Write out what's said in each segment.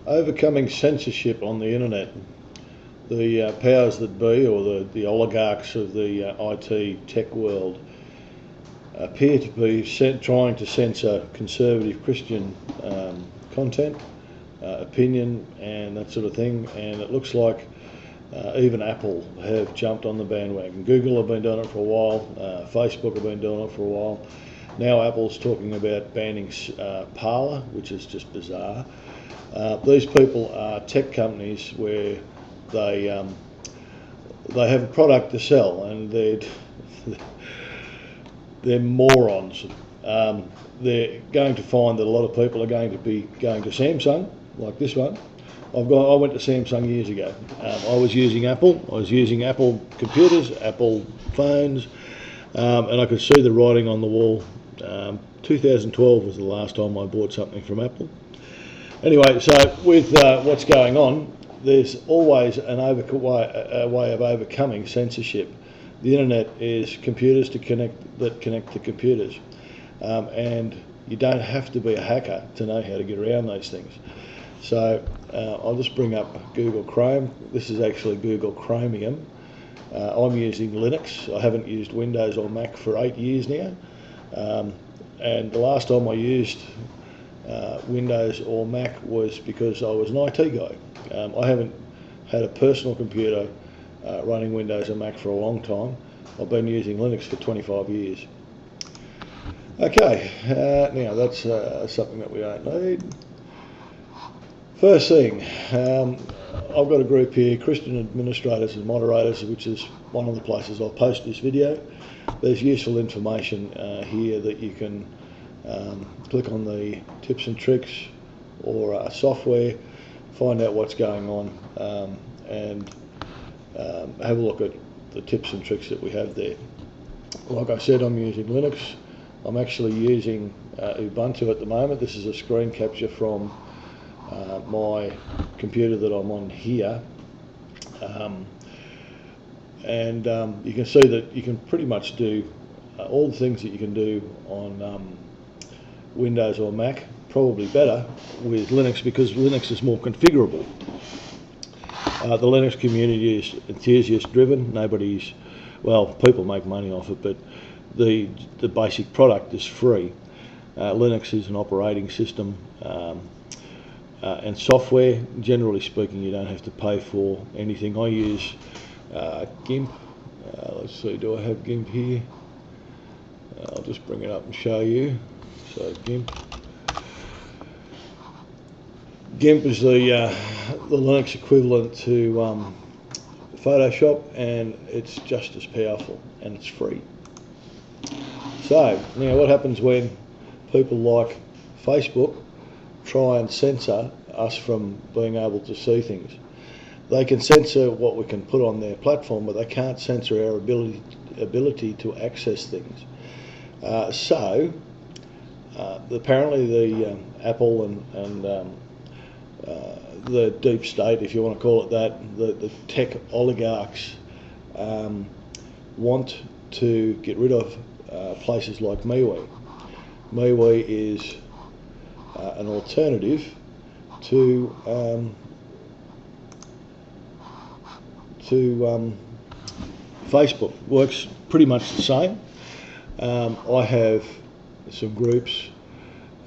Overcoming censorship on the internet. The powers that be, or the oligarchs of the IT tech world, appear to be trying to censor conservative Christian content, opinion and that sort of thing, and it looks like even Apple have jumped on the bandwagon. Google have been doing it for a while, Facebook have been doing it for a while. Now Apple's talking about banning Parler, which is just bizarre. These people are tech companies where they have a product to sell, and they're morons. They're going to find that a lot of people are going to be going to Samsung, like this one. I went to Samsung years ago. I was using Apple. I was using Apple computers, Apple phones, and I could see the writing on the wall. 2012 was the last time I bought something from Apple. Anyway, so with what's going on, there's always a way of overcoming censorship. The internet is computers that connect to computers, and you don't have to be a hacker to know how to get around those things. So I'll just bring up Google Chrome. This is actually Google Chromium. I'm using Linux. I haven't used Windows or Mac for 8 years now, and the last time I used Windows or Mac was because I was an IT guy. I haven't had a personal computer running Windows or Mac for a long time. I've been using Linux for 25 years. Okay, now that's something that we don't need. First thing, I've got a group here, Christian Administrators and Moderators, which is one of the places I'll post this video. There's useful information here that you can click on the tips and tricks or software, find out what's going on, and have a look at the tips and tricks that we have there. Like I said, I'm using Linux. I'm actually using Ubuntu at the moment. This is a screen capture from my computer that I'm on here, and you can see that you can pretty much do all the things that you can do on Windows or Mac, probably better with Linux because Linux is more configurable. The Linux community is enthusiast driven. People make money off it, but the basic product is free. Linux is an operating system, and software, generally speaking, you don't have to pay for anything. I use GIMP. Let's see, do I have GIMP here? I'll just bring it up and show you. So GIMP is the Linux equivalent to Photoshop, and it's just as powerful, and it's free. So now what happens when people like Facebook try and censor us from being able to see things? They can censor what we can put on their platform, but they can't censor our ability to access things. Apparently the Apple and the deep state, if you want to call it that, the tech oligarchs want to get rid of places like MeWe. MeWe is an alternative to Facebook. Works pretty much the same. I have some groups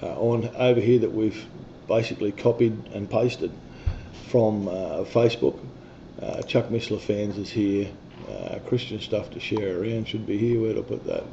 on over here that we've basically copied and pasted from Facebook. Chuck Missler Fans is here. Christian Stuff to Share Around should be here. Where'd I put that?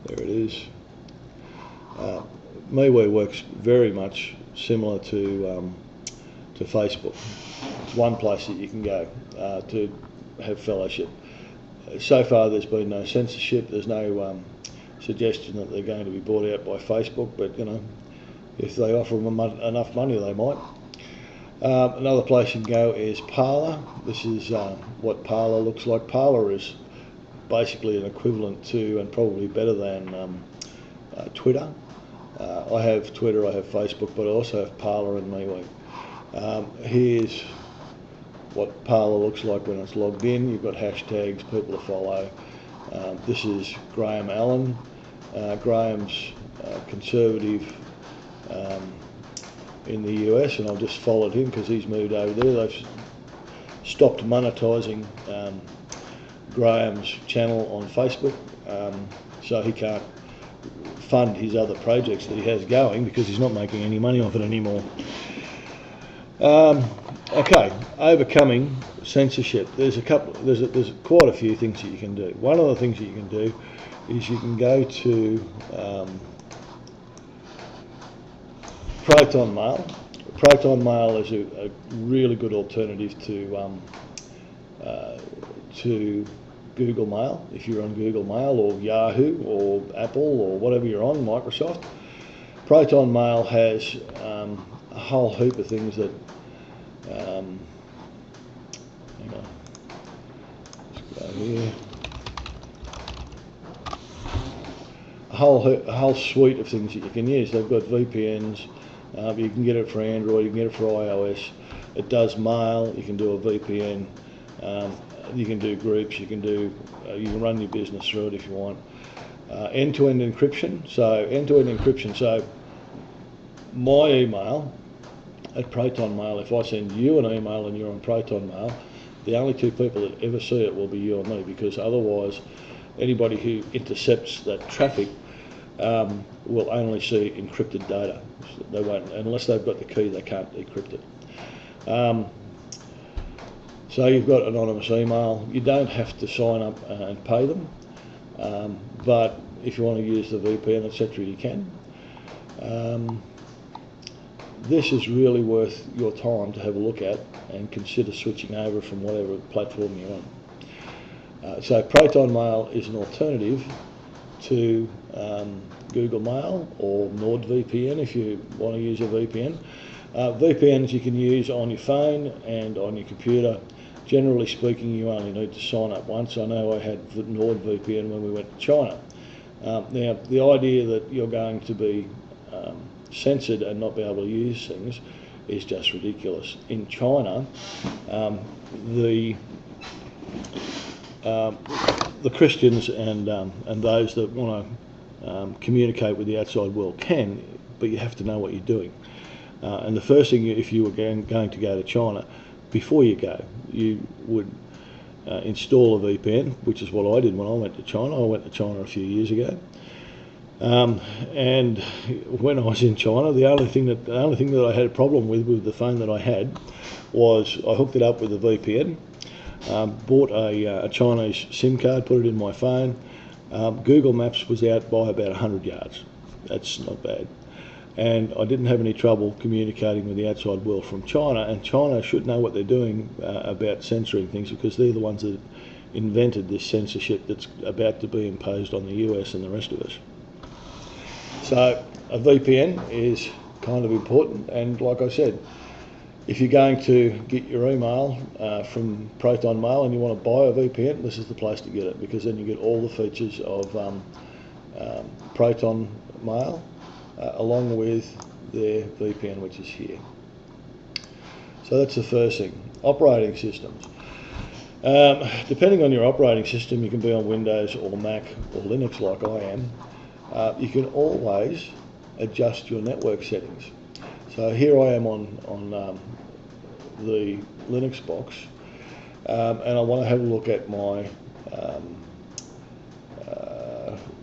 There it is. MeWe works very much similar to Facebook. It's one place that you can go to have fellowship. So far there's been no censorship, there's no suggestion that they're going to be bought out by Facebook, but you know, if they offer them enough money they might. Another place you can go is Parler. This is what Parler looks like. Parler is basically an equivalent to, and probably better than, Twitter. I have Twitter, I have Facebook, but I also have Parler and MeWe. Here's what Parler looks like when it's logged in. You've got hashtags, people to follow. This is Graham Allen. Graham's conservative in the US, and I've just followed him because he's moved over there. They've stopped monetising Graham's channel on Facebook, so he can't fund his other projects that he has going because he's not making any money off it anymore. Okay, overcoming censorship. There's quite a few things that you can do. One of the things that you can do is you can go to Proton Mail. Proton Mail is a really good alternative to Google Mail. If you're on Google Mail or Yahoo or Apple or whatever you're on, Microsoft, Proton Mail has a whole heap of things that hang on, let's go here. A whole suite of things that you can use. They've got VPNs. You can get it for Android. You can get it for iOS. It does mail. You can do a VPN. You can do groups. You can run your business through it if you want. End-to-end encryption. So end-to-end encryption. So my email at Proton Mail, if I send you an email and you're on Proton Mail, the only two people that ever see it will be you and me, because otherwise anybody who intercepts that traffic will only see encrypted data. They won't, unless they've got the key, they can't decrypt it. So you've got anonymous email. You don't have to sign up and pay them, but if you want to use the VPN, etc., you can. This is really worth your time to have a look at and consider switching over from whatever platform you're on. So Proton Mail is an alternative to Google Mail or NordVPN if you want to use a VPN. VPNs you can use on your phone and on your computer. Generally speaking, you only need to sign up once. I know I had NordVPN when we went to China. Now, the idea that you're going to be censored and not be able to use things is just ridiculous. In China, the Christians and those that want to communicate with the outside world can, but you have to know what you're doing. And the first thing, if you were going to go to China, before you go, you would install a VPN, which is what I did when I went to China. I went to China a few years ago. And when I was in China, the only thing that I had a problem with the phone that I had was I hooked it up with a VPN, bought a Chinese SIM card, put it in my phone. Google Maps was out by about 100 yards. That's not bad. And I didn't have any trouble communicating with the outside world from China, and China should know what they're doing about censoring things, because they're the ones that invented this censorship that's about to be imposed on the US and the rest of us. So a VPN is kind of important, and like I said, if you're going to get your email from Proton Mail and you want to buy a VPN, this is the place to get it, because then you get all the features of Proton Mail along with their VPN, which is here. So that's the first thing. Operating systems. Depending on your operating system, you can be on Windows or Mac or Linux like I am. You can always adjust your network settings. So here I am on the Linux box, and I want to have a look at my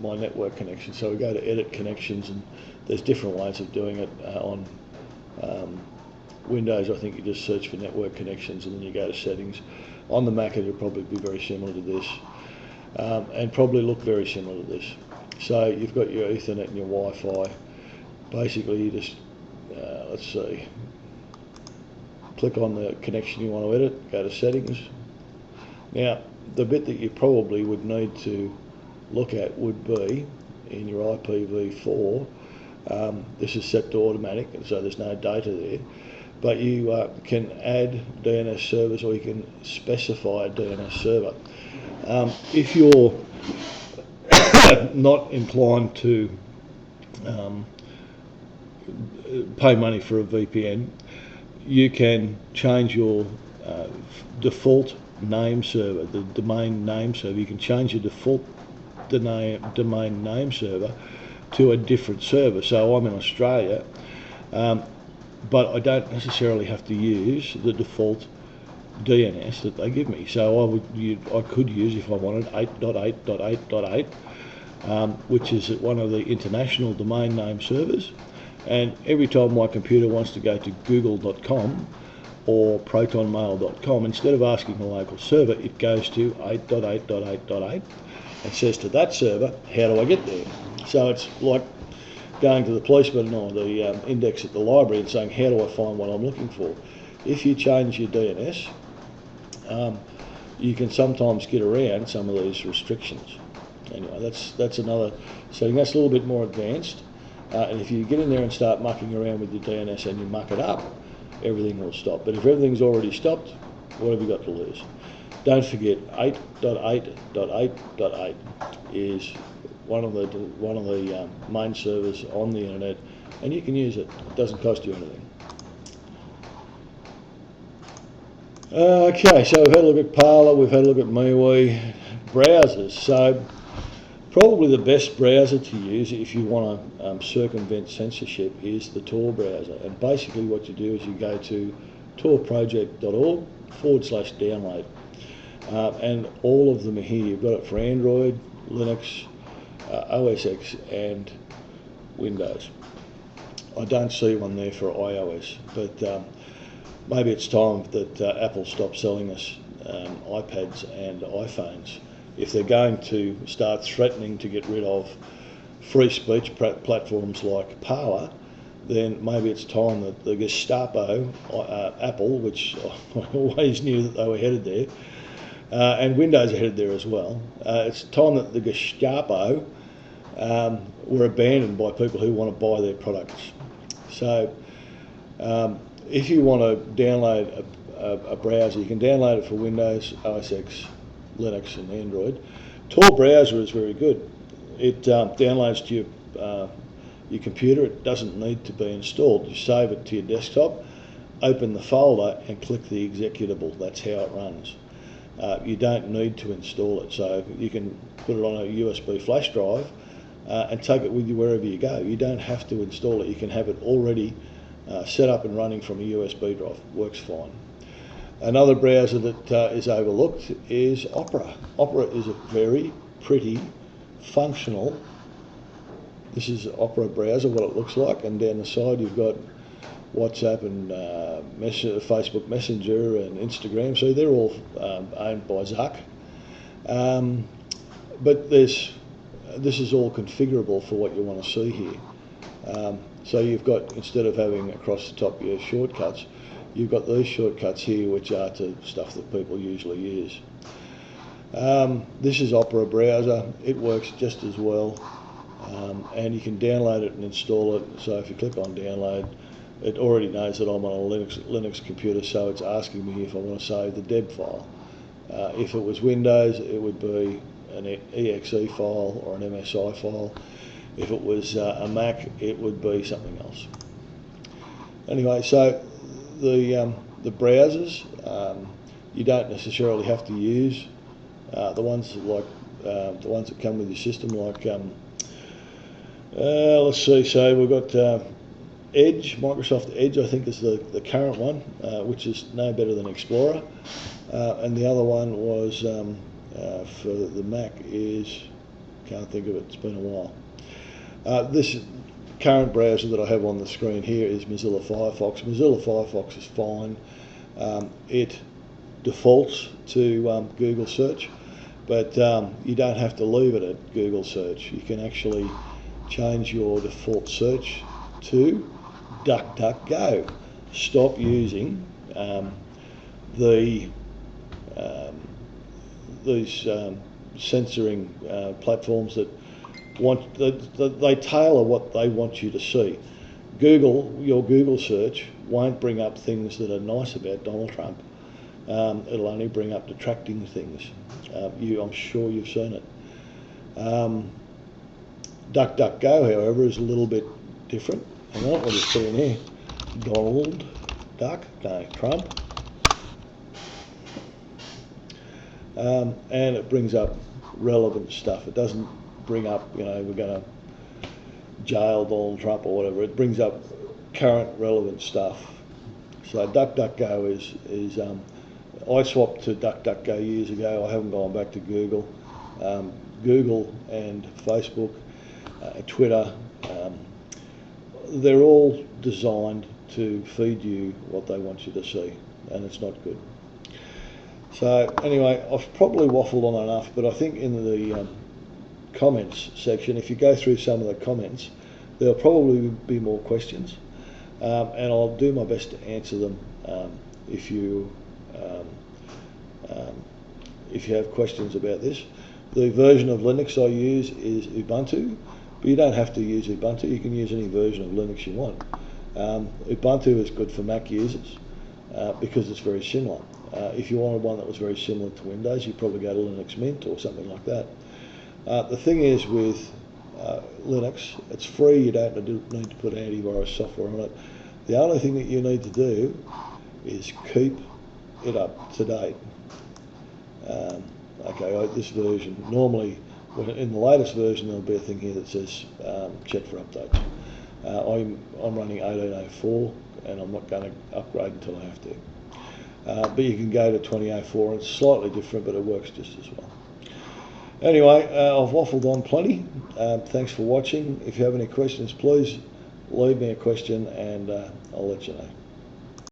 my network connection. So we go to Edit Connections, and there's different ways of doing it. On Windows, I think you just search for network connections and then you go to settings. On the Mac, it'll probably be very similar to this, and probably look very similar to this. So you've got your Ethernet and your Wi-Fi. Basically, you just, let's see, click on the connection you want to edit, go to settings. Now, the bit that you probably would need to look at would be in your IPv4. This is set to automatic, and so there's no data there. But you can add DNS servers, or you can specify a DNS server. If you're not inclined to pay money for a VPN, you can change your default name server, the domain name server. You can change your default domain name server to a different server. So I'm in Australia. but I don't necessarily have to use the default DNS that they give me. So I could use, if I wanted, 8.8.8.8, which is one of the international domain name servers. And every time my computer wants to go to google.com or protonmail.com, instead of asking the local server, it goes to 8.8.8.8 and says to that server, how do I get there? So it's like going to the policeman or the index at the library and saying, how do I find what I'm looking for? If you change your DNS, you can sometimes get around some of these restrictions. Anyway, that's another setting. That's a little bit more advanced. And if you get in there and start mucking around with your DNS and you muck it up, everything will stop. But if everything's already stopped, what have you got to lose? Don't forget, 8.8.8.8 is one of the main servers on the internet, and you can use it. It doesn't cost you anything. Okay, so we've had a look at Parler, we've had a look at MeWe, browsers. So probably the best browser to use if you want to circumvent censorship is the Tor browser. And basically what you do is you go to torproject.org/download. And all of them are here. You've got it for Android, Linux, OS X and Windows. I don't see one there for iOS, but maybe it's time that Apple stops selling us iPads and iPhones. If they're going to start threatening to get rid of free speech platforms like Parler, then maybe it's time that the Gestapo, Apple, which I always knew that they were headed there, and Windows are headed there as well. It's time that the Gestapo were abandoned by people who want to buy their products. So if you want to download a browser, you can download it for Windows, OS X, Linux and Android. Tor browser is very good. It downloads to your computer. It doesn't need to be installed. You save it to your desktop, open the folder and click the executable. That's how it runs. You don't need to install it, so you can put it on a USB flash drive and take it with you wherever you go. You don't have to install it. You can have it already set up and running from a USB drive. Works fine. Another browser that is overlooked is Opera. Opera is a very pretty, functional. This is Opera browser, what it looks like, and down the side you've got WhatsApp and Facebook Messenger and Instagram, so they're all owned by Zuck. But this is all configurable for what you want to see here. So you've got, instead of having across the top your shortcuts, you've got these shortcuts here which are to stuff that people usually use. This is Opera browser. It works just as well, and you can download it and install it. So if you click on download, it already knows that I'm on a Linux computer, so it's asking me if I want to save the deb file. If it was Windows, it would be an exe file or an MSI file. If it was a Mac, it would be something else. Anyway, so the browsers, you don't necessarily have to use the ones like the ones that come with your system, like let's see. So we've got Edge, Microsoft Edge, I think is the current one, which is no better than Explorer, and the other one was for the Mac is, can't think of it. It's been a while. This current browser that I have on the screen here is Mozilla Firefox. Mozilla Firefox is fine. It defaults to Google search, but you don't have to leave it at Google search. You can actually change your default search to DuckDuckGo. Stop using these censoring platforms that they tailor what they want you to see. Your Google search won't bring up things that are nice about Donald Trump. It'll only bring up detracting things. I'm sure you've seen it. DuckDuckGo, however, is a little bit different. Hang on, what do you see in here? Donald Duck, no, Trump. And it brings up relevant stuff. It doesn't bring up, we're going to jail Donald Trump or whatever. It brings up current relevant stuff. So DuckDuckGo is I swapped to DuckDuckGo years ago. I haven't gone back to Google. Google and Facebook, Twitter, they're all designed to feed you what they want you to see, and it's not good. So anyway, I've probably waffled on enough, but I think in the comments section, if you go through some of the comments, there'll probably be more questions, and I'll do my best to answer them if you have questions about this. The version of Linux I use is Ubuntu, but you don't have to use Ubuntu. You can use any version of Linux you want. Ubuntu is good for Mac users because it's very similar. If you wanted one that was very similar to Windows, you'd probably go to Linux Mint or something like that. The thing is with Linux, it's free. You don't need to put antivirus software on it. The only thing that you need to do is keep it up to date. Okay, this version, normally in the latest version there'll be a thing here that says check for updates. I'm running 18.04 and I'm not going to upgrade until I have to. But you can go to 20.04, it's slightly different but it works just as well. Anyway, I've waffled on plenty. Thanks for watching. If you have any questions, please leave me a question and I'll let you know.